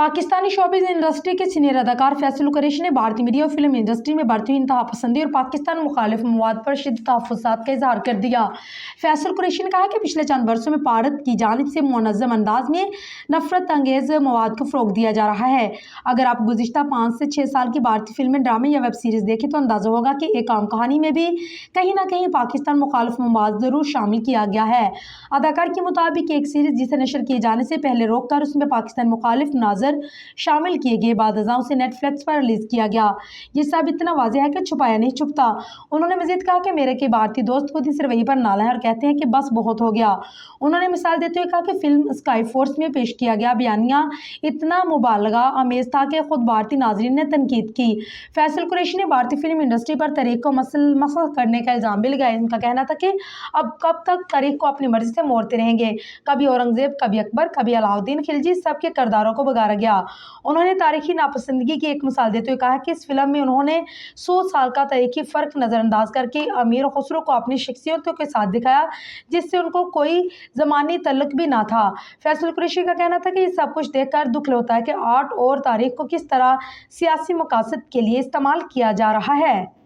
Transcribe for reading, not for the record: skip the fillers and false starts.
Pakistani showbiz industry के senior अदाकार फैसल कुरैशी ने भारतीय मीडिया और फिल्म इंडस्ट्री में बढ़ती हुई इंतहा पसंदी और पाकिस्तान मुखालिफ मवाद पर शिद्दत तहफ़्फ़ुज़ात का इज़हार कर दिया। फैसल कुरैशी ने कहा कि पिछले चंद वर्षों में भारत की जानिब से मुनज़्ज़म अंदाज में नफरत अंगेज़ मवाद को फ़रोग़ दिया जा रहा है। अगर आप गुज़िश्ता 5 से 6 साल की भारतीय फिल्में, ड्रामे या वेब सीरीज़ देखें तो अंदाज़ा होगा कि एक आम कहानी में भी कहीं न कहीं पाकिस्तान मुखालिफ मवाद ज़रूर शामिल किया गया है। अदाकार के मुताबिक एक सीरीज़ जिसे नशर किए जाने से पहले रोक कर उसमें पाकिस्तान मुखालिफ नाज़र शामिल किए गए बाद अज़ां उसे नेटफ्लिक्स पर रिलीज़ किया गया। ये सब इतना वाज़ेह है कि छुपाया नहीं छुपता। उन्होंने मज़ीद कहा कि मेरे कई भारतीय दोस्त खुद इस रवैये पर नाला है और कहते हैं कि बस बहुत हो गया। उन्होंने मिसाल देते हुए कहा कि फिल्म स्काई फोर्स में पेश किया गया बयानिया इतना मुबालगा अमेज़ था कि खुद भारतीय नाज़रीन ने तनकीद की। फैसल कुरैशी ने भारतीय फिल्म इंडस्ट्री पर तारीख को मसख़ करने का इल्ज़ाम भी लगाया। उनका कहना था कि अब कब तक तारीख को अपनी मर्जी से मोड़ते रहेंगे। कभी औरंगज़ेब, कभी अकबर, कभी अलाउद्दीन खिलजी, सबके किरदारों को बगाड़ा गया। उन्होंने तारीखी नापसंदगी की एक मिसाल देते हुए कहा कि इस फिल्म में उन्होंने 100 साल का तारीखी फ़र्क नज़रअंदाज करके अमीर खुसरो को अपनी शख्सियतों के साथ दिखाया जिससे उनको कोई ज़मानी तल्लुक़ भी ना था। फैसल कुरैशी का कहना था कि ये सब कुछ देखकर दुख होता है कि आर्ट और तारीख को किस तरह सियासी मकासद के लिए इस्तेमाल किया जा रहा है।